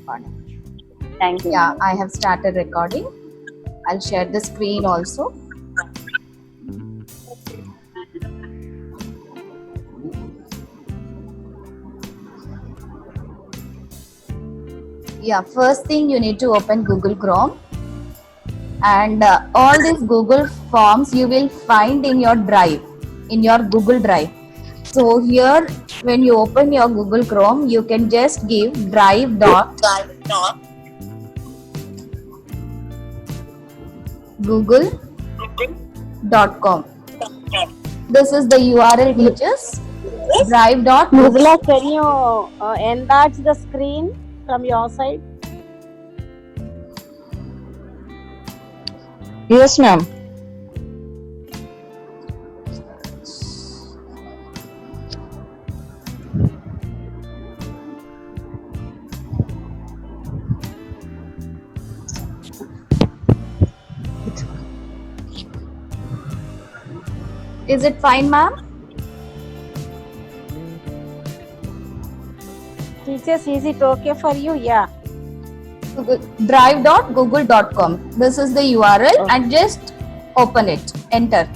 recording. Thank you. Yeah, I have started recording. I'll share the screen also. Yeah, first thing you need to open Google Chrome, and all these Google Forms you will find in your drive, in your Google Drive. So here, when you open your Google Chrome, you can just give drive.google.com. This is the URL, teachers. Drive.google. Muzla, can you enlarge the screen from your side? Yes, ma'am. Is it fine, ma'am? Teachers, is it okay for you? Yeah. Drive.google.com. This is the URL, and just open it. Enter.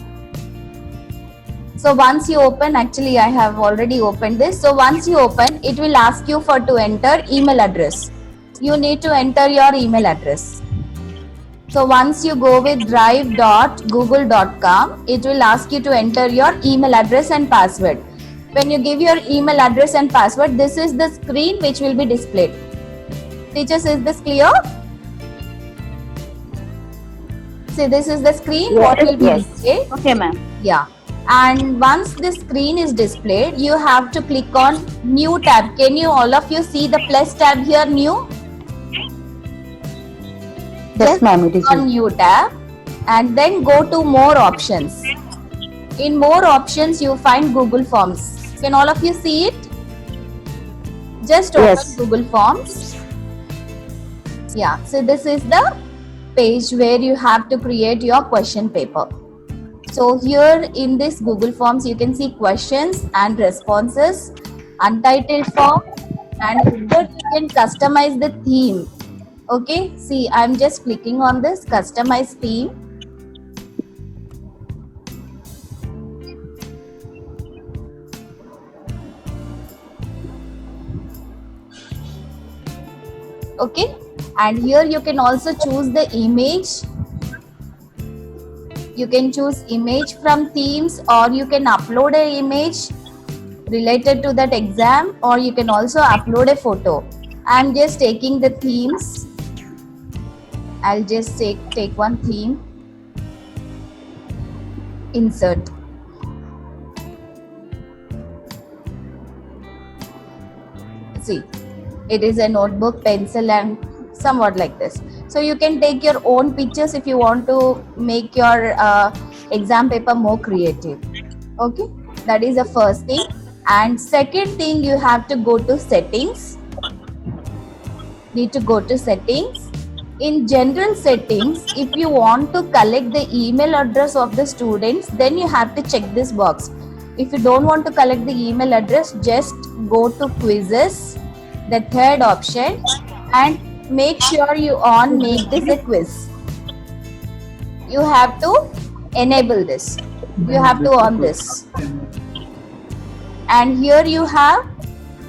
So once you open, actually I have already opened this. So once you open, it will ask you to enter email address. You need to enter your email address. So once you go with drive.google.com, it will ask you to enter your email address and password. When you give your email address and password, this is the screen which will be displayed. Teachers, is this clear? See, this is the screen. Yes, what will be yes. displayed? Okay, ma'am. Yeah. And once the screen is displayed, you have to click on new tab. Can you all of you see the plus tab here, new? Yes, ma'am. It is. On new tab, and then go to more options. In more options, you find Google Forms. Can all of you see it? Just open Yes. Google Forms. Yeah, so this is the page where you have to create your question paper. So here in this Google Forms, you can see questions and responses, untitled form, and here you can customize the theme. Okay, see, I'm just clicking on this customize theme. Okay, and here you can also choose the image. You can choose image from themes, or you can upload an image related to that exam, or you can also upload a photo. I'm just taking the themes. I'll just take one theme. Insert. See, it is a notebook, pencil, and somewhat like this. So you can take your own pictures if you want to make your exam paper more creative. Okay, that is the first thing. And second thing, you have to go to settings. Need to go to settings. In general settings, if you want to collect the email address of the students, then you have to check this box. If you don't want to collect the email address, just go to quizzes, the third option, and make sure you make this a quiz. You have to enable this. You have to on this. And here you have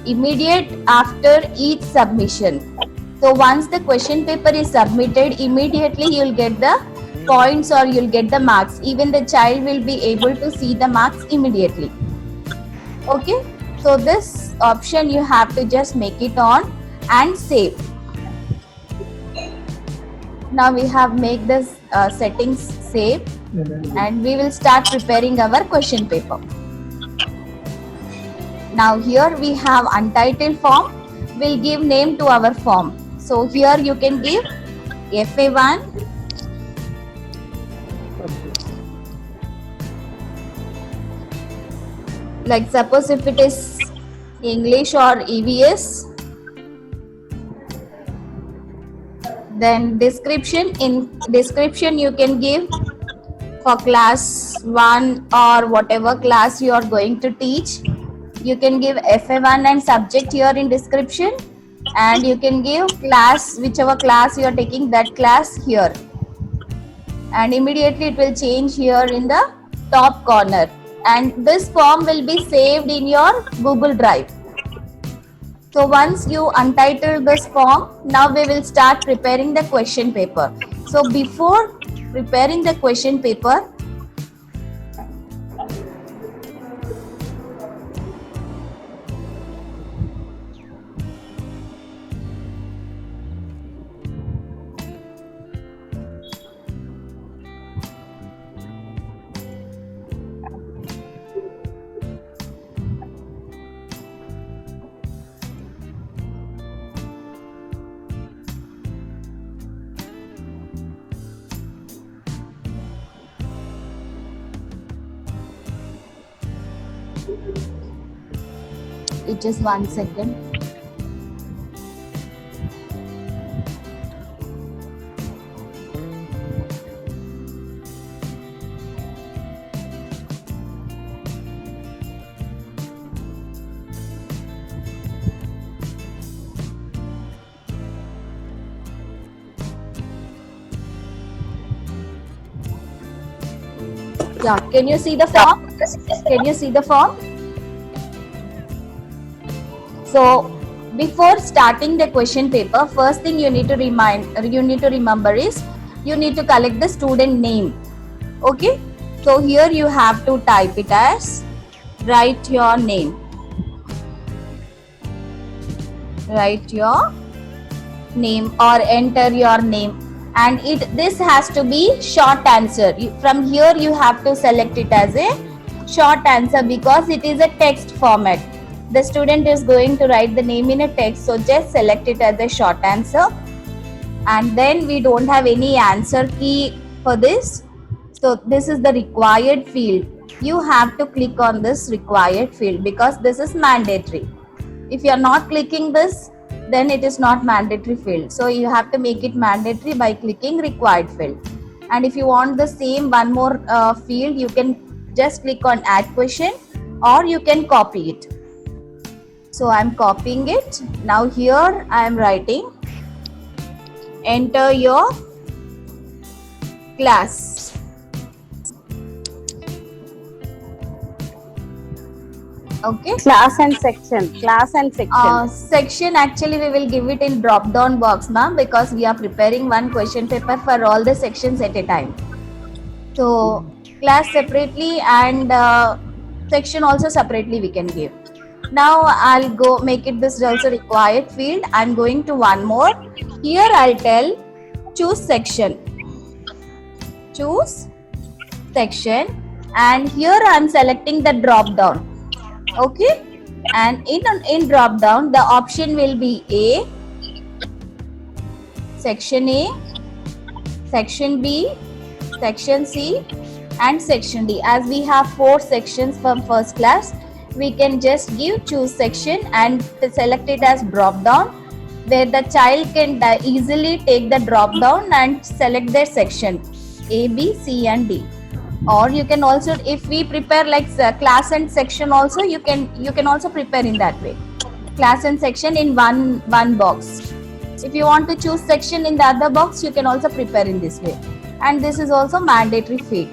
immediate after each submission. So once the question paper is submitted, immediately you'll get the points or you'll get the marks. Even the child will be able to see the marks immediately. Okay, so this option you have to just make it on and save. Now we have made this settings save, and we will start preparing our question paper. Now here we have untitled form. We'll give name to our form. So here you can give FA1, like suppose if it is English or EVS, then description. In description you can give for class 1 or whatever class you are going to teach. You can give FA1 and subject here in description. and you can give class, whichever class you are taking, that class here, and immediately it will change here in the top corner, and this form will be saved in your Google Drive. So once you untitle this form, now we will start preparing the question paper. So before preparing the question paper, just 1 second. Yeah, can you see the form? Can you see the form? So before starting the question paper, first thing you need to remember is you need to collect the student name. Okay, so here you have to type it as, write your name, write your name or enter your name, and this has to be short answer. From here you have to select it as a short answer because it is a text format. The student is going to write the name in a text, so just select it as a short answer. And then we don't have any answer key for this, so this is the required field. You have to click on this required field because this is mandatory. If you are not clicking this, then it is not mandatory field, so you have to make it mandatory by clicking required field. And if you want the same one more field, you can just click on add question or you can copy it. So I'm copying it. Now here I am writing, enter your class. Okay. Class and section. Class and section. Section actually we will give it in drop down box, ma'am, because we are preparing one question paper for all the sections at a time. So class separately and section also separately we can give. Now I'll go make it this also required field. I'm going to one more. Here I'll tell choose section. Choose section, and here I'm selecting the drop down. Okay, and in drop down the option will be A, section A, section B, section C and section D. As we have 4 sections from first class, we can just give choose section and select it as drop down, where the child can easily take the drop down and select their section A, B, C and D. Or you can also, if we prepare like class and section also, you can also prepare in that way, class and section in one box. If you want to choose section in the other box, you can also prepare in this way. And this is also mandatory field.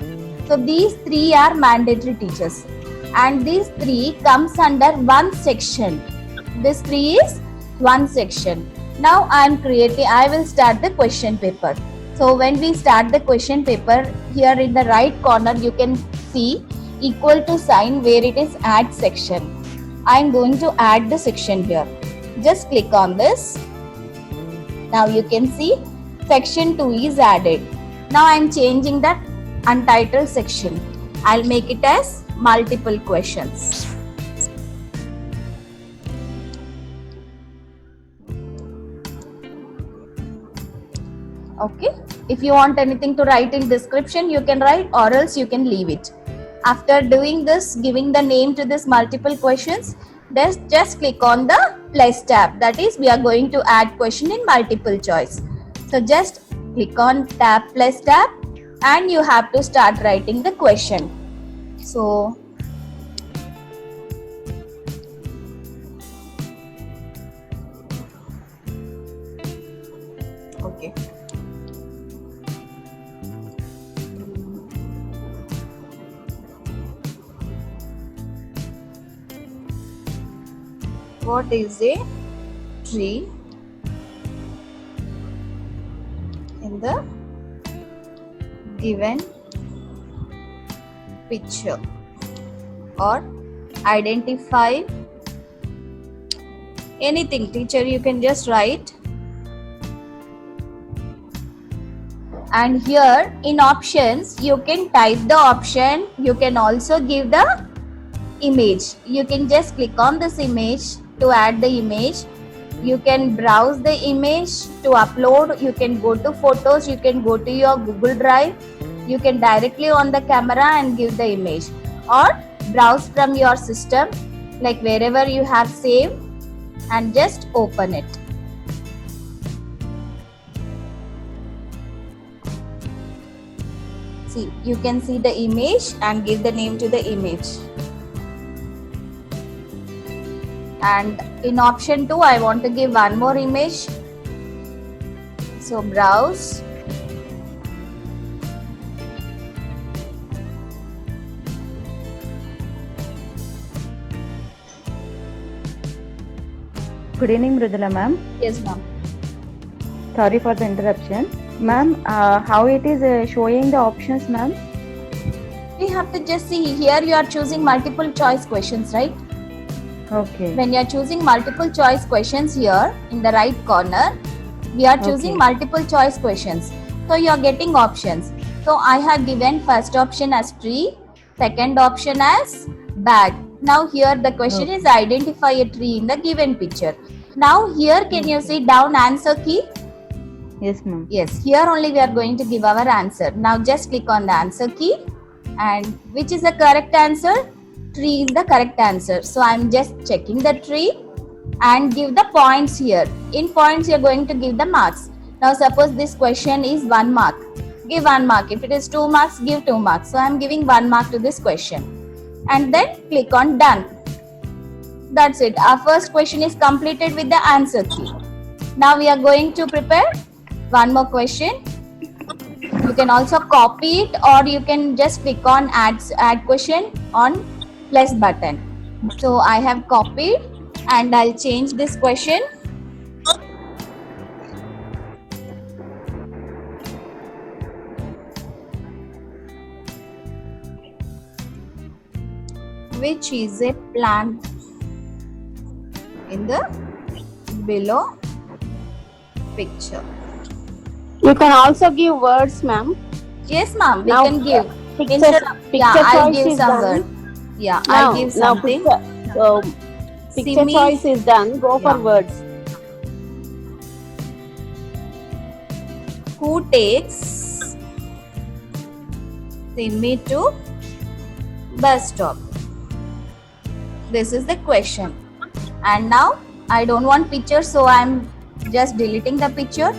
So these 3 are mandatory teachers, and these 3 comes under one section. This 3 is one section. Now I will start the question paper. So when we start the question paper, here in the right corner you can see equal to sign where it is add section. I am going to add the section here. Just click on this. Now you can see section 2 is added. Now I am changing that untitled section. I'll make it as multiple questions. Okay, if you want anything to write in description, you can write, or else you can leave it. After doing this, giving the name to this multiple questions, just click on the plus tab. That is, we are going to add question in multiple choice. So just click on tab plus tab and you have to start writing the question. So Okay. What is a tree in the given picture? Or identify anything, teacher, you can just write. And here in options you can type the option, you can also give the image. You can just click on this image to add the image. You can browse the image to upload. You can go to photos, you can go to your Google Drive, you can directly on the camera and give the image, or browse from your system like wherever you have saved and just open it. See, you can see the image and give the name to the image. And in option 2 I want to give one more image, so browse. Good evening, Mridula ma'am. Yes, ma'am. Sorry for the interruption. Ma'am, how it is showing the options, ma'am? We have to just see here you are choosing multiple choice questions, right? Okay. When you are choosing multiple choice questions here in the right corner, we are choosing Okay. multiple choice questions. So you are getting options. So I have given first option as tree, second option as bag. Now here the question is identify a tree in the given picture. Now here can you see down answer key? Yes, ma'am. Yes, here only we are going to give our answer. Now just click on the answer key, and which is the correct answer? Tree is the correct answer. So I am just checking the tree and give the points here. In points you are going to give the marks. Now suppose this question is 1 mark. Give 1 mark. If it is 2 marks, give 2 marks. So I am giving 1 mark to this question. And then click on done. That's it. Our first question is completed with the answer key. Now we are going to prepare one more question. You can also copy it, or you can just click on add question on plus button. So I have copied and I'll change this question. Which is a plant in the below picture? You can also give words, ma'am. Yes, ma'am. We Now, can give. Picture, Instead of, picture yeah, I'll choice give is some done. word. Yeah, Now, I'll give something. Picture Simi. choice is done. Go for Yeah. words. Who takes Simi to bus stop? This is the question. And now I don't want picture, so I'm just deleting the picture.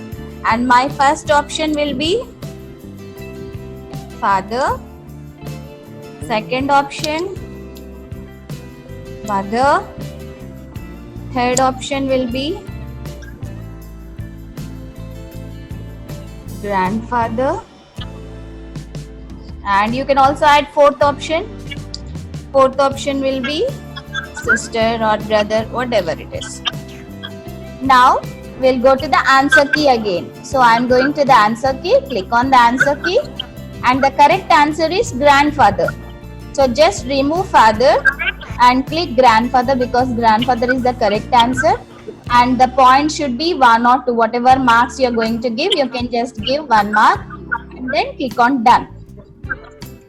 And my first option will be father. Second option, mother. Third option will be grandfather. And you can also add fourth option. Fourth option will be sister or brother, whatever it is. Now we'll go to the answer key again. So I'm going to the answer key, click on the answer key, and the correct answer is grandfather. So just remove father and click grandfather, because grandfather is the correct answer. And the point should be 1 or 2, whatever marks you're going to give, you can just give 1 mark and then click on done.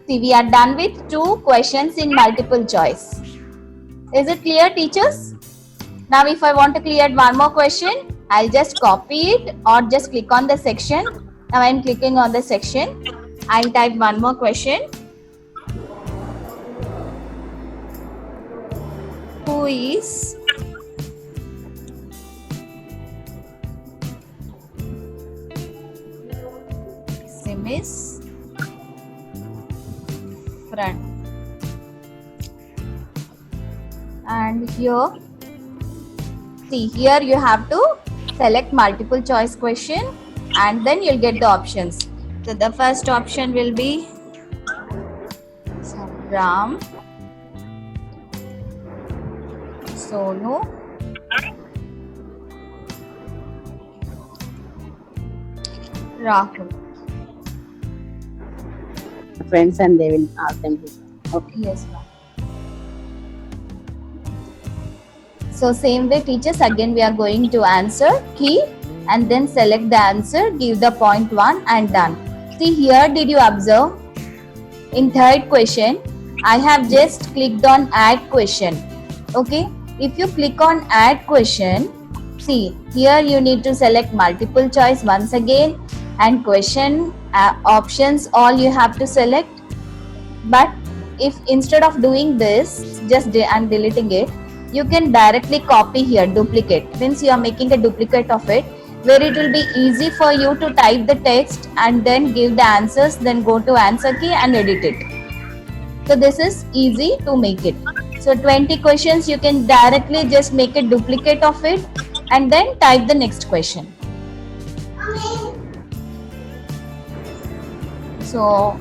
See, we are done with 2 questions in multiple choice. Is it clear, teachers? Now if I want to clear one more question, I'll just copy it or just click on the section. Now I'm clicking on the section. I'll type one more question. Who is Simi's friend? And here, see, here you have to select multiple choice question and then you'll get the options. So the first option will be Ram, Sonu, Rahul. Friends, and they will ask them. Okay. Yes, ma'am. So same way, teachers, again we are going to answer key and then select the answer, give the point 1 and done. See here, did you observe? In third question, I have just clicked on add question. Okay, if you click on add question, see here you need to select multiple choice once again, and question options all you have to select. But if instead of doing this, I'm deleting it, you can directly copy here, duplicate, means you are making a duplicate of it, where it will be easy for you to type the text and then give the answers, then go to answer key and edit it. So this is easy to make it. So 20 questions, you can directly just make a duplicate of it and then type the next question. So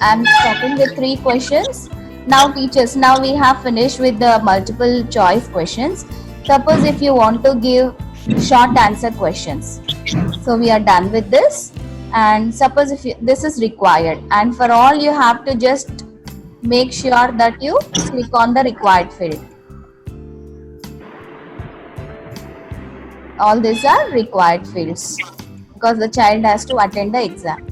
I'm starting with 3 questions. Now teachers, now we have finished with the multiple choice questions. Suppose if you want to give short answer questions. So we are done with this. And suppose if this is required, and for all you have to just make sure that you click on the required field. All these are required fields because the child has to attend the exam.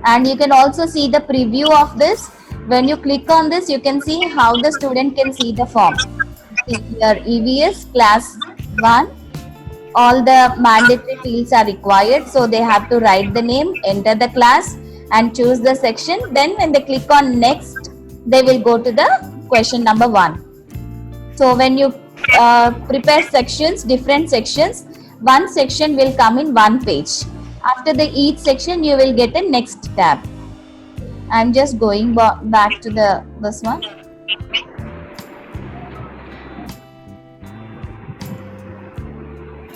And you can also see the preview of this. When you click on this, you can see how the student can see the form. See here, EVS class 1, all the mandatory fields are required. So they have to write the name, enter the class and choose the section. Then when they click on next, they will go to the question number 1. So when you prepare sections, different sections, one section will come in one page. After each section, you will get a next tab. I'm just going back to this one.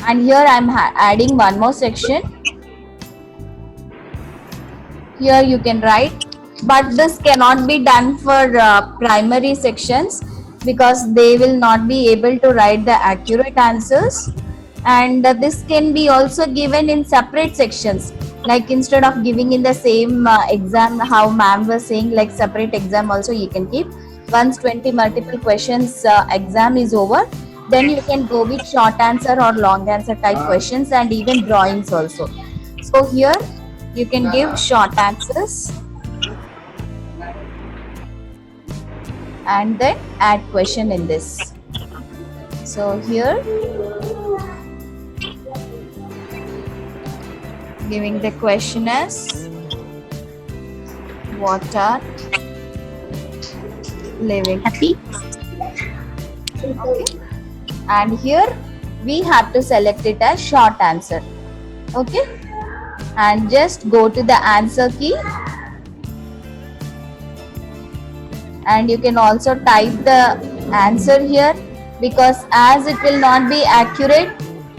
And here I'm adding one more section. Here you can write, but this cannot be done for primary sections because they will not be able to write the accurate answers. And this can be also given in separate sections, like instead of giving in the same exam, how ma'am was saying, like separate exam also you can keep. Once 20 multiple questions exam is over, then you can go with short answer or long answer type questions and even drawings also. So here you can give short answers and then add question in this. So here giving the question as what are living happy. Okay. And here we have to select it as short answer. Okay, and just go to the answer key, and you can also type the answer here, because as it will not be accurate,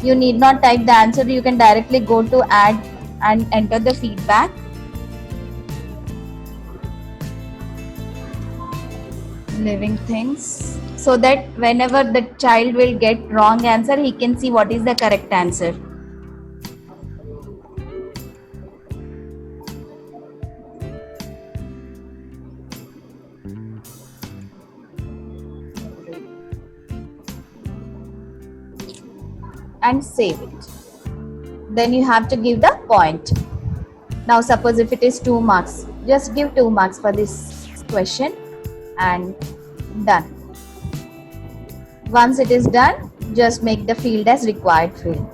you need not type the answer. You can directly go to add and enter the feedback. Living things, so that whenever the child will get wrong answer, he can see what is the correct answer. And save it. Then you have to give the point. Now suppose if it is 2 marks, just give 2 marks for this question and done. Once it is done, just make the field as required field.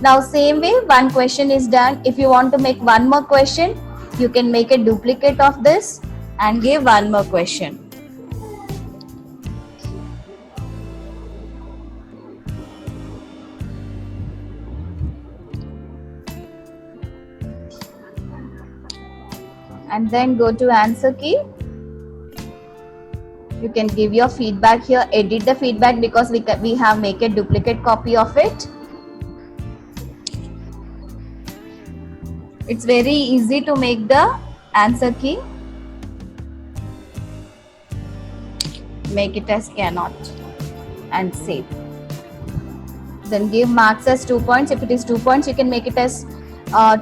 Now same way, one question is done. If you want to make one more question, you can make a duplicate of this and give one more question. And then go to answer key You can give your feedback here, edit the feedback because we have make a duplicate copy of it. It's very easy to make the answer key. Make it as cannot and save. Then give marks as 2 points. If it is 2 points, you can make it as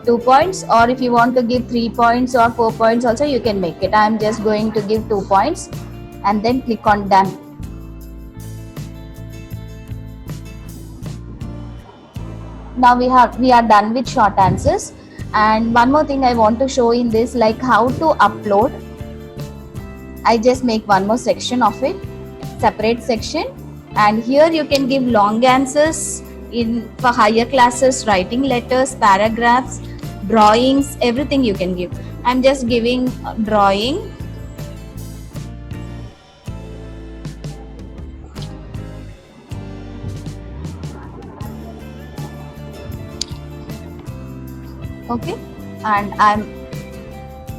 2 points, or if you want to give 3 points or 4 points also, you can make it. I am just going to give 2 points and then click on done. Now we are done with short answers. And one more thing I want to show in this, like how to upload. I just make one more section of it, separate section, and here you can give long answers for higher classes, writing letters, paragraphs, drawings, everything you can give. I'm just giving drawing. Okay, and I'm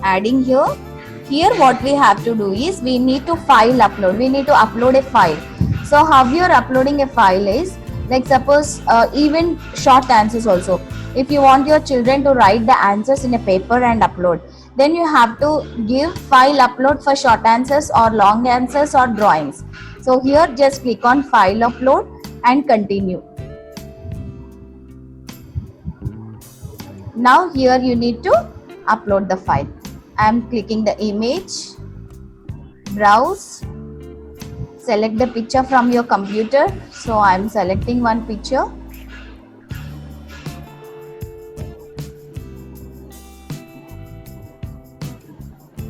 adding here. Here what we have to do is we need to file upload. We need to upload a file. So how you are uploading a file is, like suppose even short answers also. If you want your children to write the answers in a paper and upload, then you have to give file upload for short answers or long answers or drawings. So here just click on file upload and continue. Now here you need to upload the file. I am clicking the image, browse, select the picture from your computer. So I am selecting one picture.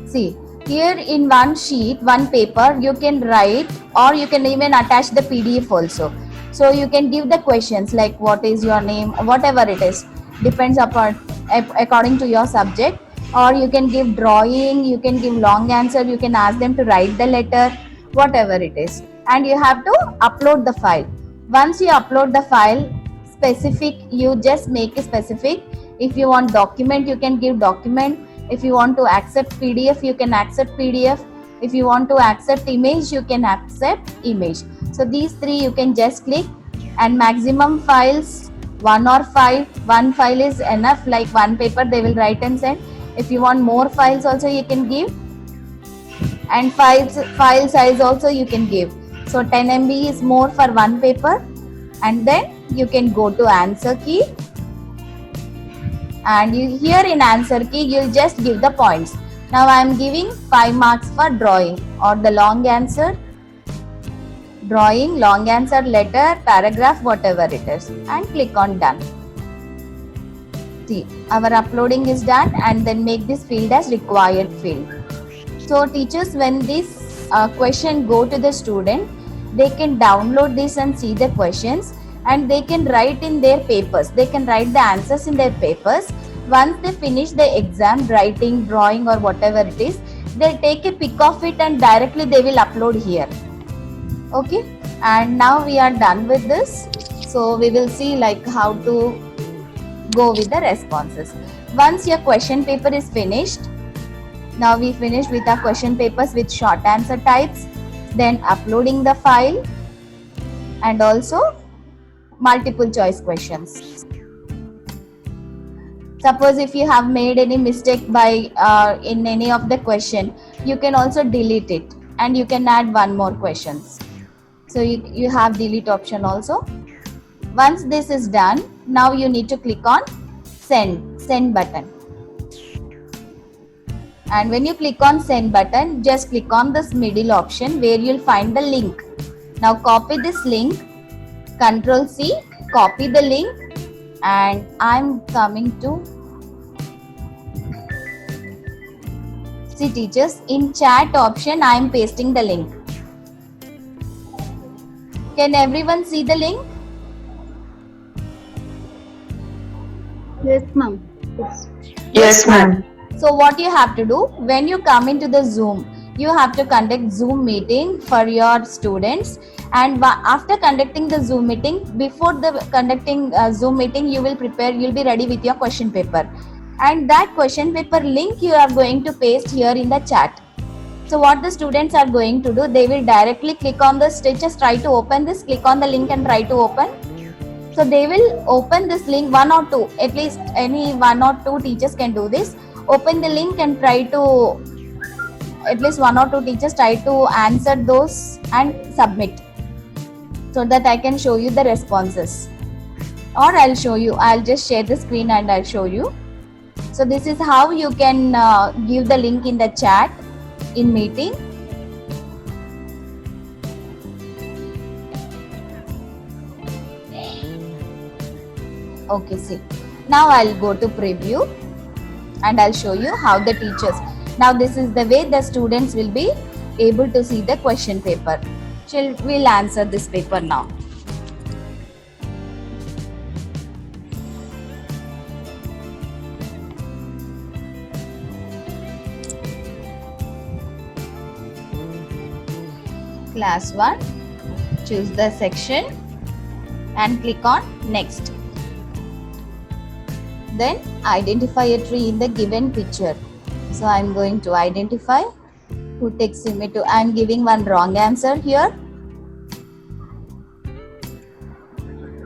See, here in one sheet, one paper, you can write, or you can even attach the PDF also. So you can give the questions like what is your name, whatever it is, depends upon according to your subject. Or you can give drawing, you can give long answer, you can ask them to write the letter, whatever it is. And you have to upload the file. Once you upload the file, specific, you just make it specific. If you want document, you can give document. If you want to accept PDF, you can accept PDF. If you want to accept image, you can accept image. So these three you can just click, and maximum files, 1 or 5. One file is enough, like one paper they will write and send. If you want more files also you can give, and file size also you can give. So 10 MB is more for one paper, and then you can go to answer key, and here in answer key you'll just give the points. Now I am giving 5 marks for drawing or the long answer, drawing, long answer, letter, paragraph, whatever it is, and click on done. See, our uploading is done, and then make this field as required field. So teachers, when this question go to the student, they can download this and see the questions, and they can write in their papers. They can write the answers in their papers. Once they finish the exam, writing, drawing or whatever it is, they'll take a pic of it and directly they will upload here. Okay, and now we are done with this. So we will see like how to go with the responses. Once your question paper is finished, now we finish with our question papers with short answer types, then uploading the file, and also multiple choice questions. Suppose if you have made any mistake by in any of the question, you can also delete it, and you can add one more questions. So you have delete option also. Once this is done, now you need to click on send button. And when you click on send button, just click on this middle option where you'll find the link. Now copy this link, Ctrl C, copy the link, and I'm coming to, see teachers, in chat option I am pasting the link. Can everyone see the link? Yes, ma'am. Yes, ma'am. So what you have to do, when you come into the Zoom, you have to conduct Zoom meeting for your students, and after conducting the Zoom meeting, before the conducting Zoom meeting, you will be ready with your question paper, and that question paper link you are going to paste here in the chat. So what the students are going to do, they will directly click on this, just try to open this, click on the link and try to open. So they will open this link, one or two, at least any one or two teachers can do this. Open the link and try to, at least one or two teachers try to answer those and submit, so that I can show you the responses. Or I'll show you, I'll just share the screen and I'll show you. So this is how you can give the link in the chat in meeting. Okay, see. Now I'll go to preview and I'll show you how the teachers. Now this is the way the students will be able to see the question paper. We'll answer this paper now. Class 1, choose the section and click on next. Then identify a tree in the given picture. So I'm going to identify who takes me to, I'm giving one wrong answer here.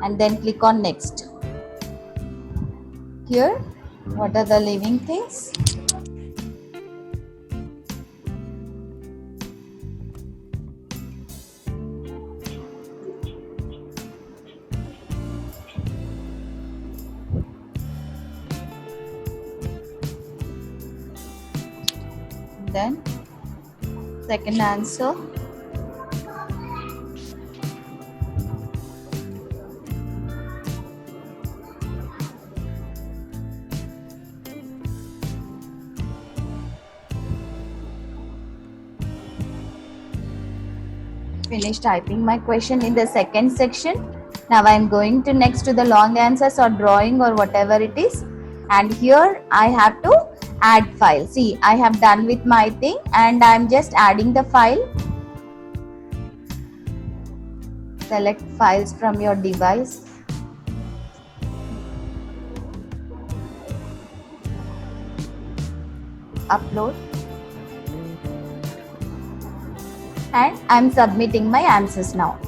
And then click on next. Here, what are the living things? Then second answer, finish typing my question in the second section. Now I am going to next to the long answers or drawing or whatever it is, and here I have to add file. See, I have done with my thing and I am just adding the file. Select files from your device. Upload. And I am submitting my answers now.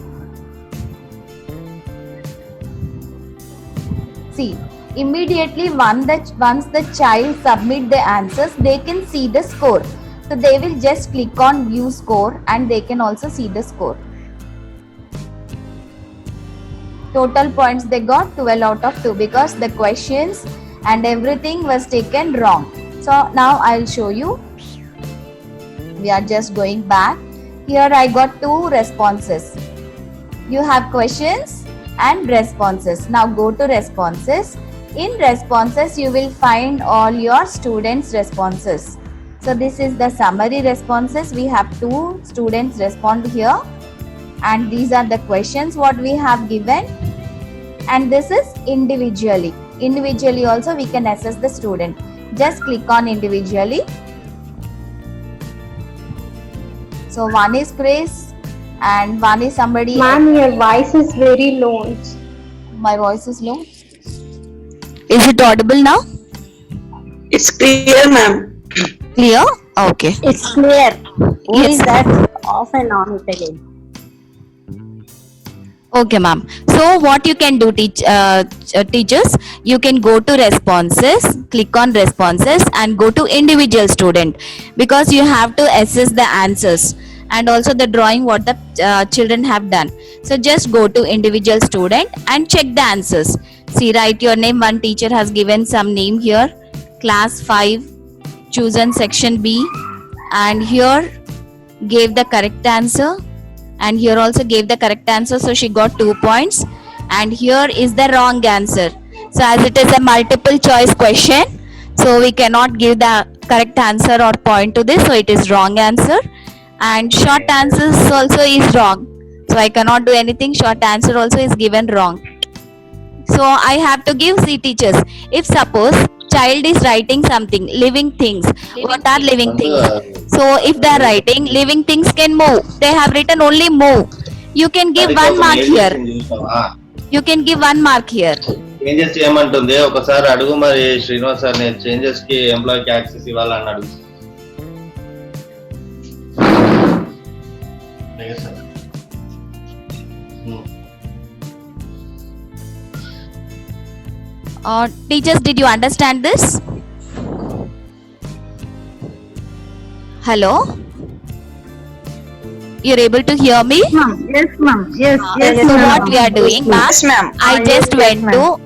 See, immediately once the child submit the answers, they can see the score. So they will just click on view score and they can also see the score. Total points they got 12 out of 2 because the questions and everything was taken wrong. So now I'll show you. We are just going back. Here I got 2 responses. You have questions and responses. Now go to responses. In responses, you will find all your students' responses. So this is the summary responses. We have 2 students respond here. And these are the questions what we have given. And this is individually. Individually also we can assess the student. Just click on individually. So one is Chris and one is somebody. Ma'am, your voice is very low. My voice is low. Is it audible now? It's clear, ma'am. Clear? Okay. It's clear. Who Yes. is that? Off and on it again. Okay, ma'am. So what you can do, teachers, you can go to responses, click on responses and go to individual student, because you have to assess the answers and also the drawing what the children have done. So just go to individual student and check the answers. See, write your name. One teacher has given some name here. Class 5, chosen section B, and here gave the correct answer. And here also gave the correct answer, so she got 2 points. And here is the wrong answer. So as it is a multiple choice question, so we cannot give the correct answer or point to this, so it is wrong answer. And short answers also is wrong, so I cannot do anything. Short answer also is given wrong. So I have to give C teachers. If suppose child is writing something, living things. What are living things? So if they are writing living things can move, they have written only move. You can give 1 mark here. You can give 1 mark here. Changes చేయమంటుంది. ఒకసారి అడుగు మరి Srinivas sir, నేను changes కి employee కి access ఇవ్వాలన్నాడు. Yes, sir. Teachers, did you understand this? Hello? You're able to hear me? Yes, ma'am. Yes, So what we are doing, ma'am? Yes, ma'am. I just went to,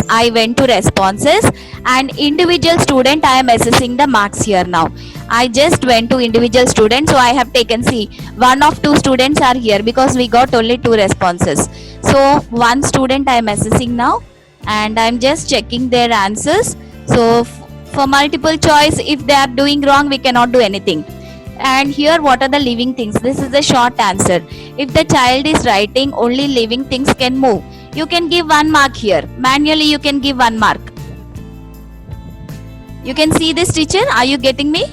I went to responses and individual student I am assessing the marks here now. I just went to individual student, so I have taken, see, one of two students are here because we got only two responses. So one student I am assessing now and I am just checking their answers. So for multiple choice, if they are doing wrong, we cannot do anything. And here, what are the living things? This is the short answer. If the child is writing only living things can move, you can give 1 mark here. Manually, you can give 1 mark. You can see this, teacher. Are you getting me?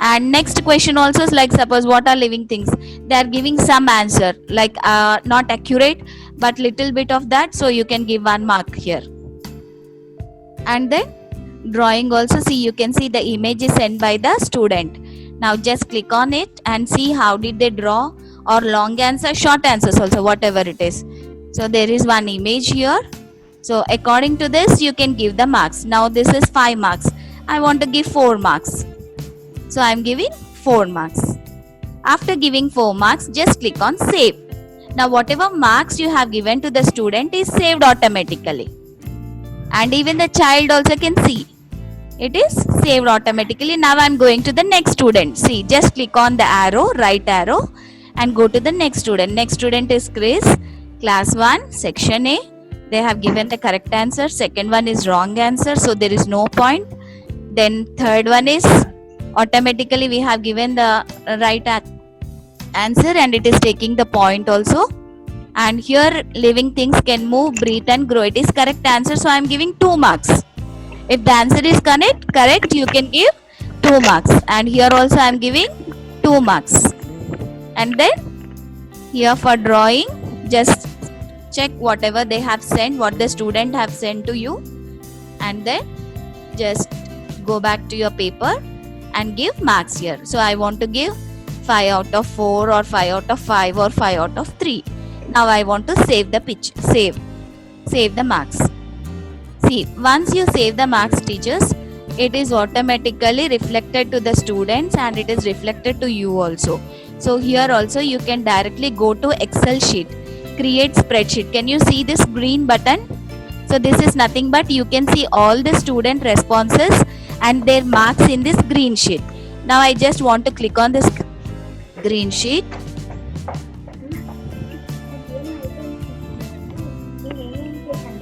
And next question also is like, suppose what are living things? They are giving some answer, like not accurate, but little bit of that. So you can give 1 mark here. And then drawing also, see, you can see the image is sent by the student. Now just click on it and see how did they draw, or long answer, short answers also, whatever it is. So there is one image here. So according to this, you can give the marks. Now this is 5 marks. I want to give 4 marks. So I am giving 4 marks. After giving 4 marks, just click on save. Now whatever marks you have given to the student is saved automatically. And even the child also can see. It is saved automatically. Now I am going to the next student. See, just click on the arrow, right arrow, and go to the next student. Next student is Chris, class 1, section A. They have given the correct answer. Second one is wrong answer, so there is no point. Then third one is automatically we have given the right answer and it is taking the point also. And here living things can move, breathe and grow. It is correct answer, so I am giving 2 marks. If the answer is correct, you can give 2 marks. And here also I am giving 2 marks. And then here for drawing, just check whatever they have sent, what the student have sent to you. And then just go back to your paper and give marks here. So I want to give 5 out of 4 or 5 out of 5 or 5 out of 3. Now I want to save the picture, save the marks. See, once you save the marks, teachers, it is automatically reflected to the students and it is reflected to you also. So here also you can directly go to Excel sheet, create spreadsheet. Can you see this green button? So this is nothing but you can see all the student responses and their marks in this green sheet. Now I just want to click on this green sheet.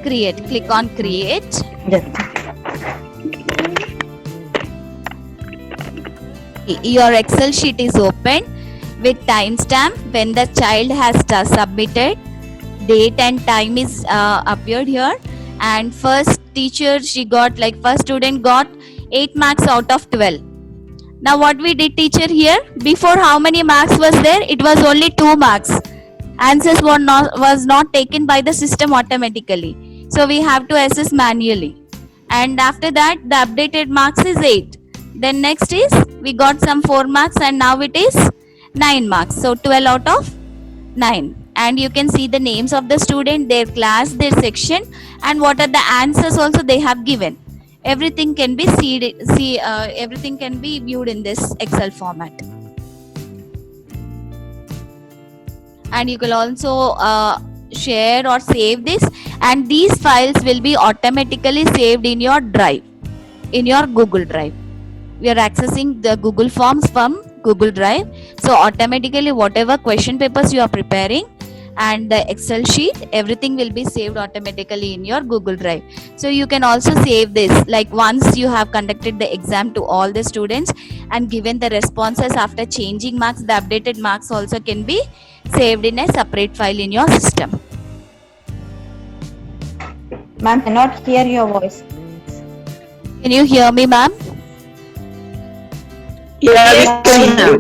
Create, click on create. Yes. Your Excel sheet is open with timestamp when the child has submitted, date and time is appeared here. And first teacher, she got like first student got 8 marks out of 12. Now what we did, teacher, here before how many marks was there? It was only 2 marks. Answers was not taken by the system automatically. So we have to assess manually. And after that the updated marks is 8. Then next is we got some 4 marks and now it is 9 marks. So 12 out of 9. And you can see the names of the student, their class, their section, and what are the answers also they have given. Everything can be everything can be viewed in this Excel format. And you can also share or save this, and these files will be automatically saved in your drive, in your Google Drive. We are accessing the Google Forms from Google Drive, so automatically whatever question papers you are preparing and the Excel sheet, everything will be saved automatically in your Google Drive. So you can also save this, like once you have conducted the exam to all the students and given the responses after changing marks, the updated marks also can be saved in a separate file in your system. Ma'am, cannot hear your voice. Can you hear me, ma'am? Yeah, we can hear.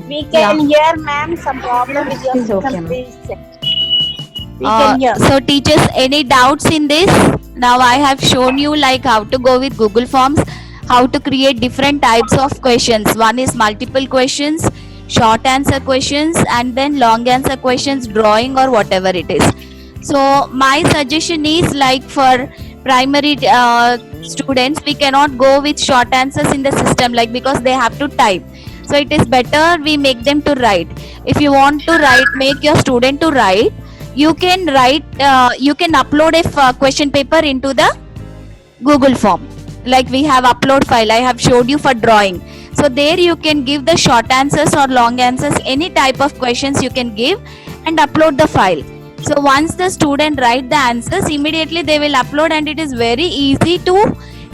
We can hear, ma'am. Some problem with your It's okay, system. ma'am. Please check. We can hear. So teachers, any doubts in this? Now I have shown you like how to go with Google Forms, how to create different types of questions. One is multiple questions, short answer questions, and then long answer questions, drawing or whatever it is. So my suggestion is, like for primary students, we cannot go with short answers in the system, like because they have to type. So it is better we make them to write. If you want to write, make your student to write. You can write. You can upload a question paper into the Google form. Like we have upload file. I have showed you for drawing. So there you can give the short answers or long answers, any type of questions you can give, and upload the file. So once the student write the answers, immediately they will upload, and it is very easy to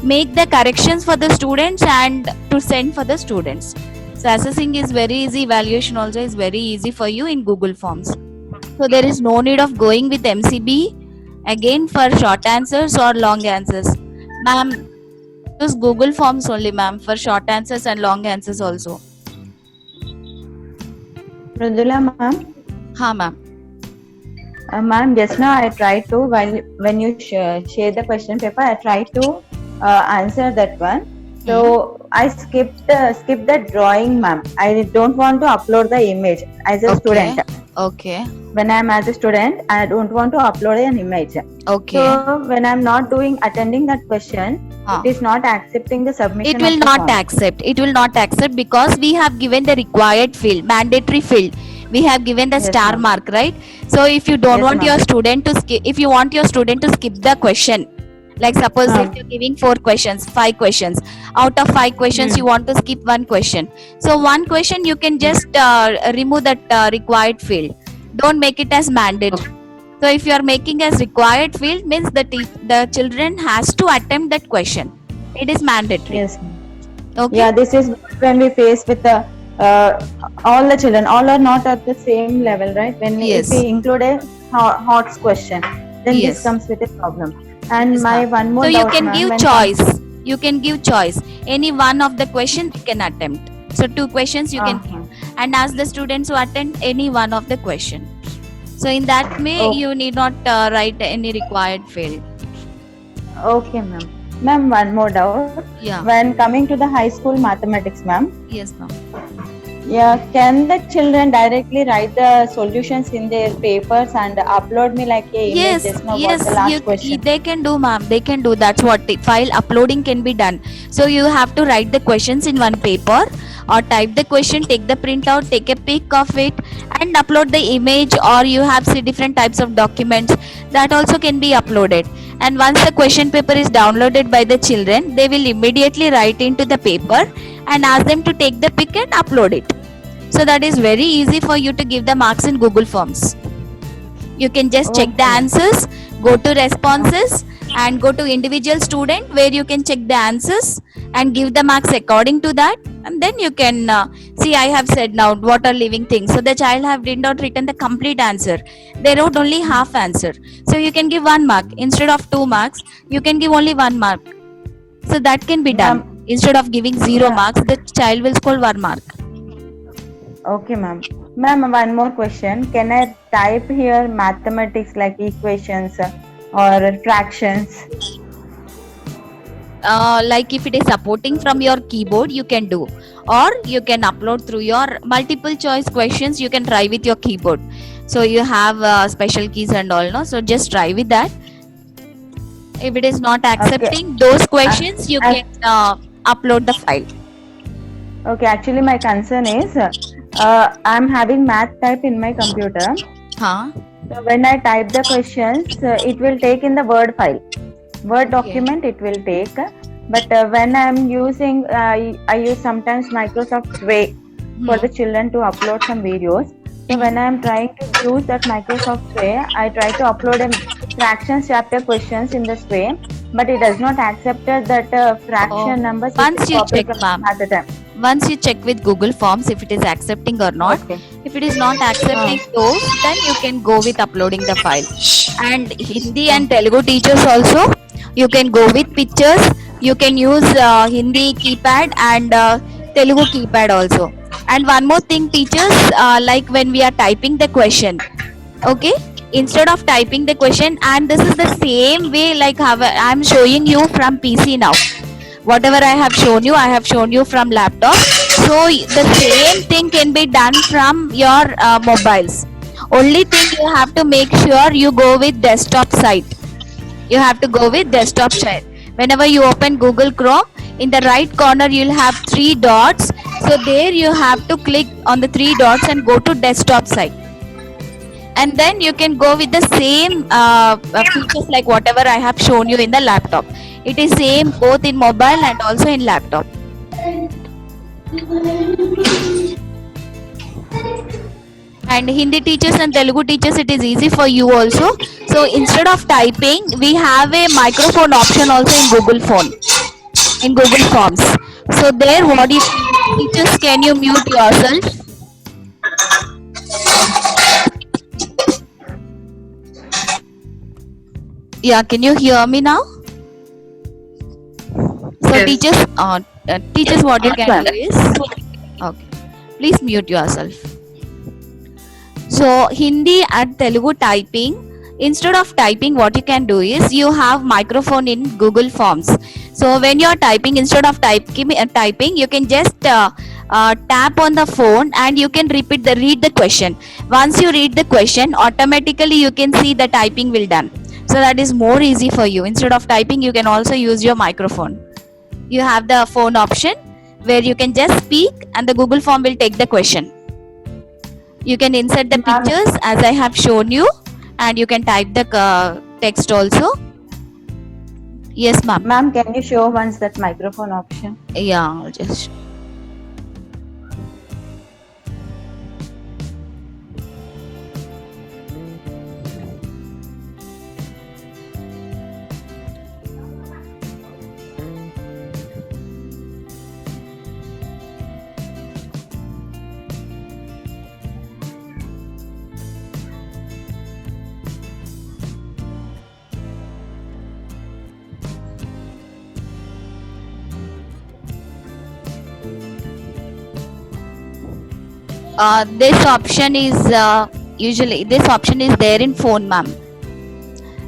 make the corrections for the students and to send for the students. So assessing is very easy, evaluation also is very easy for you in Google Forms. So there is no need of going with MCB again for short answers or long answers. Ma'am, use Google Forms only, ma'am, for short answers and long answers also. Mridula ma'am. Ha, ma'am. Ma'am, just now I tried to, when you share the question paper, I tried to answer that one. So I skipped the drawing, ma'am. I don't want to upload the image as a student. Okay. When I'm as a student, I don't want to upload an image. Okay. So when I'm not attending that question, Huh. it is not accepting the submission. It will of the not form. accept. It will not accept because we have given the required field, mandatory field. We have given the Yes, star ma'am. mark, right? So if you don't Yes, want ma'am. your student to skip, if you want your student to skip the question, like suppose if you're giving 4 questions, 5 questions, out of 5 questions you want to skip 1 question. So 1 question you can just remove that required field. Don't make it as mandatory. So if you are making as required field, means the children has to attempt that question. It is mandatory. Yes. Okay. Yeah, this is when we face with the all the children. All are not at the same level, right? When Yes. if we include a hot question, then Yes. this comes with a problem. And Yes, my ma'am. one more So you doubt, can ma'am, give when choice. You can give choice. Any one of the questions you can attempt. So 2 questions you can give, and ask the students to attend any one of the question. So in that way, Oh. you need not write any required field. Okay, ma'am. Ma'am, one more doubt. Yeah. When coming to the high school mathematics, ma'am, Yes, ma'am. yeah, can the children directly write the solutions in their papers and upload me like a image? Yes, Just now what yes, the last question. they can do, ma'am. They can do. That's what file uploading can be done. So you have to write the questions in one paper, or type the question, take the printout, take a pic of it, and upload the image. Or you have different types of documents that also can be uploaded. And once the question paper is downloaded by the children, they will immediately write into the paper and ask them to take the pic and upload it. So that is very easy for you to give the marks in Google Forms. You can just check the Okay. answers, go to responses, and go to individual student where you can check the answers and give the marks according to that. And then you can see, I have said now what are living things. So the child did not written the complete answer. They wrote only half answer. So you can give 1 mark instead of 2 marks. You can give only 1 mark. So that can be done. Instead of giving 0 marks, the child will score 1 mark. Okay, ma'am. Ma'am, one more question. Can I type here mathematics like equations or fractions? Like if it is supporting from your keyboard, you can do, or you can upload through your multiple choice questions. You can try with your keyboard. So you have special keys and all, no? So just try with that. If it is not accepting those questions, you can upload the file. Okay, actually my concern is I'm having math type in my computer. Huh? So when I type the questions, it will take in the Word file. Word document it will take. But when I'm using, I use sometimes Microsoft Sway for the children to upload some videos. So when I'm trying to use that Microsoft Sway, I try to upload a fractions chapter questions in the Sway, but it does not accept that fraction numbers. Once you check, ma'am. At the time. Once you check with Google Forms if it is accepting or not. Okay. If it is not accepting those, then you can go with uploading the file. And Hindi and Telugu teachers also, you can go with pictures. You can use Hindi keypad and Telugu keypad also. And one more thing, teachers, like when we are typing the question, okay, instead of typing the question, and this is the same way like how I am showing you from PC now. Whatever I have shown you from laptop. So the same thing can be done from your mobiles. Only thing you have to make sure you go with desktop site. You have to go with desktop site. Whenever you open Google Chrome, in the right corner you'll have 3 dots. So there you have to click on the 3 dots and go to desktop site. And then you can go with the same features like whatever I have shown you in the laptop. It is same both in mobile and also in laptop. And Hindi teachers and Telugu teachers, it is easy for you also. So instead of typing, we have a microphone option also in Google phone, in Google Forms. So there, what you teachers, can you mute yourself? Yeah, can you hear me now? So Yes. teachers, what you can do is, okay, please mute yourself. So Hindi and Telugu typing, instead of typing, what you can do is you have microphone in Google Forms. So when you are typing, instead of typing, you can just tap on the phone and you can read the question. Once you read the question, automatically you can see the typing will done. So that is more easy for you. Instead of typing, you can also use your microphone. You have the phone option where you can just speak and the Google form will take the question. You can insert the pictures as I have shown you, and you can type the text also. Yes, ma'am. Ma'am, can you show once that microphone option? Yeah, I'll just. This option is usually there in phone, ma'am.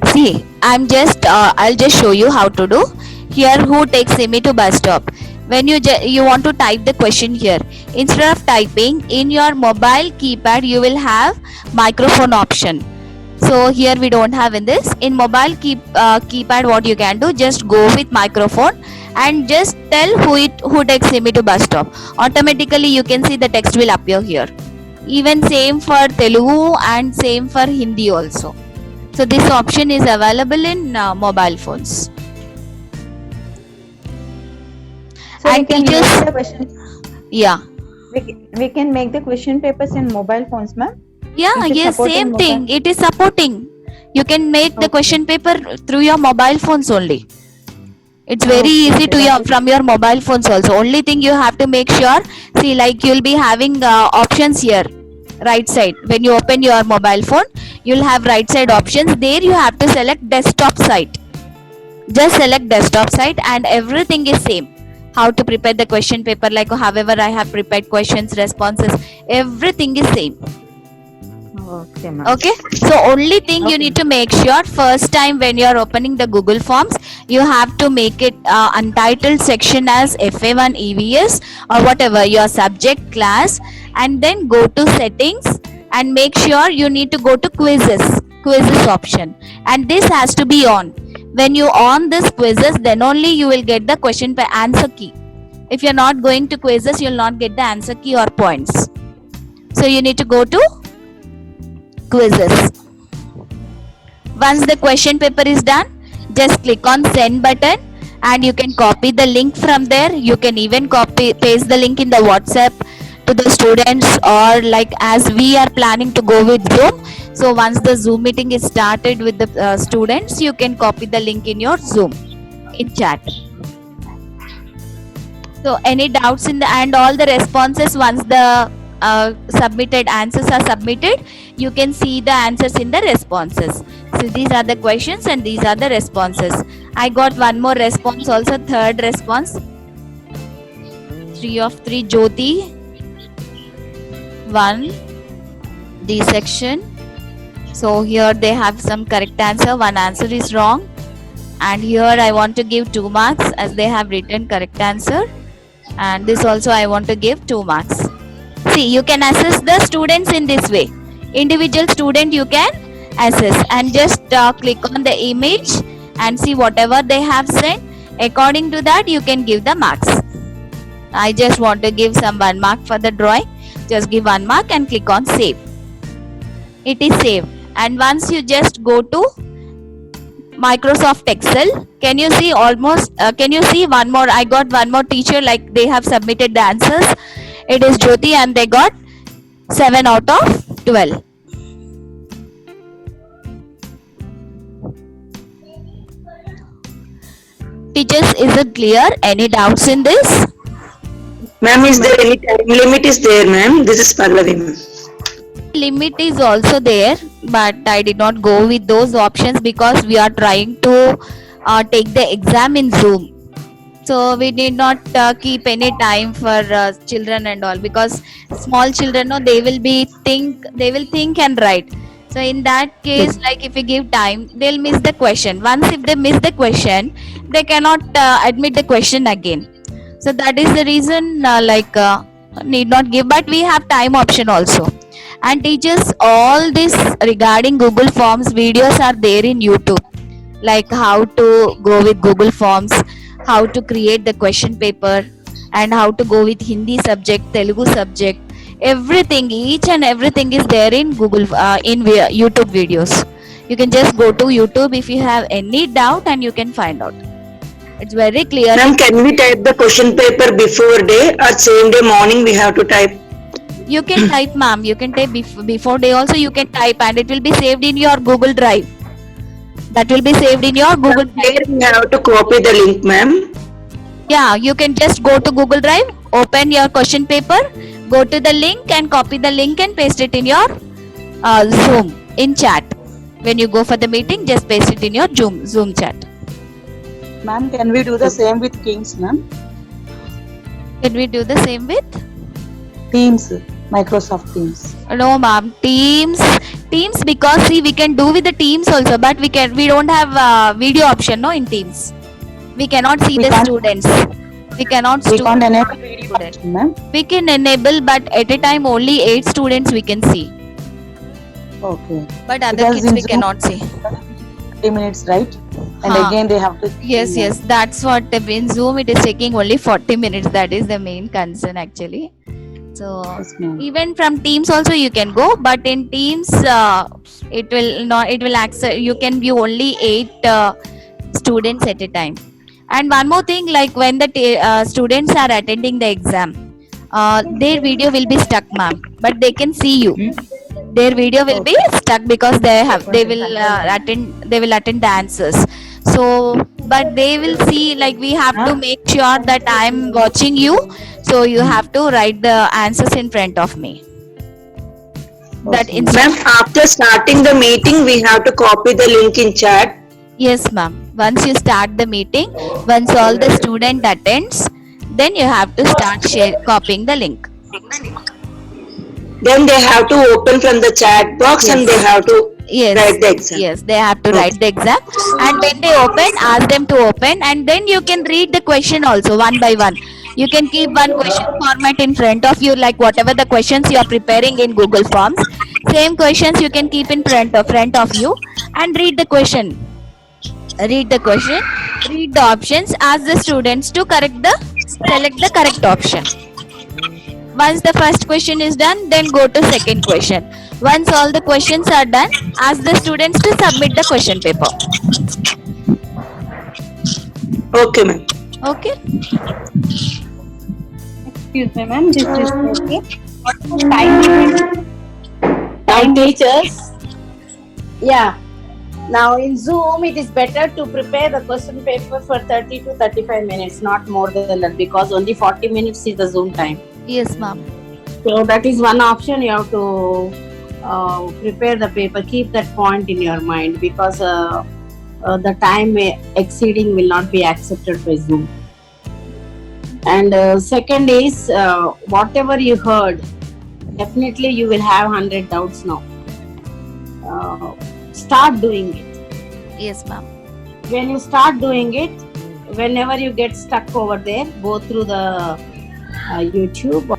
See, I'll just show you how to do. Here, who takes me to bus stop? When you want to type the question here, instead of typing in your mobile keypad, you will have microphone option. So here we don't have in this. In mobile keypad, what you can do, just go with microphone and just tell who takes me to bus stop. Automatically you can see the text will appear here. Even same for Telugu and same for Hindi also. So this option is available in mobile phones. So And we can teachers- make the question. Yeah. We can make the question papers in mobile phones, ma'am. Yeah, Is it yes, supporting same mobile? thing. It is supporting. You can make the Okay. question paper through your mobile phones only. It's very Okay, easy to that is- from your mobile phones also. Only thing you have to make sure, see, like you'll be having options here, right side. When you open your mobile phone, you'll have right side options. There you have to select desktop site. Just select desktop site and everything is same. How to prepare the question paper, like however I have prepared questions, responses, everything is same. Okay, ma'am. Okay, so only thing you need to make sure, first time when you are opening the Google Forms, you have to make it untitled section as FA1 EVS or whatever your subject class, and then go to settings and make sure you need to go to quizzes option, and this has to be on. When you on this quizzes, then only you will get the question per answer key. If you're not going to quizzes, you'll not get the answer key or points. So you need to go to quizzes. Once the question paper is done, just click on send button and you can copy the link from there. You can even paste the link in the WhatsApp to the students, or like as we are planning to go with Zoom. So once the Zoom meeting is started with the students, you can copy the link in your Zoom in chat. So any doubts in and all the responses, once the submitted answers are submitted, you can see the answers in the responses. So these are the questions and these are the responses. I got one more response also, third response. 3 of 3, Jyoti. 1, D section. So here they have some correct answer, one answer is wrong. And here I want to give 2 marks as they have written correct answer. and this also I want to give 2 marks. See, you can assess the students in this way. Individual student you can assess, and just click on the image and see whatever they have sent. According to that you can give the marks. I just want to give some 1 mark for the drawing. Just give 1 mark and click on save. It is saved. And once you just go to Microsoft Excel, can you see can you see one more? I got one more teacher, like they have submitted the answers. It is Jyoti and they got 7 out of 12. Teachers, is it clear? Any doubts in this? Ma'am, is there any time limit is there, ma'am? This is Pallavi, ma'am. Limit is also there, but I did not go with those options because we are trying to take the exam in Zoom. So we did not keep any time for children and all, because small children, no, they will think and write. So in that case, like if we give time, they'll miss the question. Once if they miss the question, they cannot admit the question again. So that is the reason need not give, but we have time option also. And teachers, all this regarding Google Forms videos are there in YouTube, like how to go with Google Forms, how to create the question paper, and how to go with Hindi subject, Telugu subject. Everything, each and everything is there in YouTube videos. You can just go to YouTube if you have any doubt and you can find out. It's very clear. Ma'am, can we type the question paper before day or same day morning we have to type? You can type, ma'am. You can type before day also. You can type, and it will be saved in your Google Drive. That will be saved in your Google Drive. Where we have to copy the link, ma'am? Yeah, you can just go to Google Drive, open your question paper, go to the link and copy the link and paste it in your Zoom in chat. When you go for the meeting, just paste it in your Zoom chat. Ma'am, can we do the same with Teams, ma'am? Can we do the same with Teams, Microsoft Teams. No, ma'am. Teams, because see, we can do with the Teams also, but we don't have video option, no, in Teams. We cannot see the students. We cannot enable video option, ma'am. We can enable, but at a time only 8 students we can see. Okay. But other Because kids in we Zoom, cannot see. 30 minutes, right? And again they have to. Yes. That's what in Zoom it is taking only 40 minutes. That is the main concern actually. So Yes, ma'am. even from Teams also you can go, but in Teams it will accept, you can view only 8 students at a time. And one more thing, like when the students are attending the exam, their video will be stuck, ma'am, but they can see you. Their video will be stuck because they will attend the answers. So but they will see, like we have to make sure that I am watching you, so you have to write the answers in front of me. That Ma'am, after starting the meeting, we have to copy the link in chat. Yes, ma'am. Once you start the meeting, once all the student attends, then you have to start copying the link. Then they have to open from the chat box and they have to write the exam. Yes, they have to write the exam. And when they open, ask them to open, and then you can read the question also one by one. You can keep one question format in front of you, like whatever the questions you are preparing in Google Forms. Same questions you can keep in front of you and read the question. Read the question, read the options, ask the students to select the correct option. Once the first question is done, then go to second question. Once all the questions are done, ask the students to submit the question paper. Okay, ma'am. Okay? Excuse me, ma'am. This is okay. Now teachers, yeah. Now in Zoom, it is better to prepare the question paper for 30 to 35 minutes, not more than that, because only 40 minutes is the Zoom time. Yes, ma'am. So that is one option. You have to prepare the paper, keep that point in your mind, because the time exceeding will not be accepted by Zoom. And second is, whatever you heard, definitely you will have 100 doubts now. Start doing it. Yes, ma'am. When you start doing it, whenever you get stuck over there, go through the YouTube.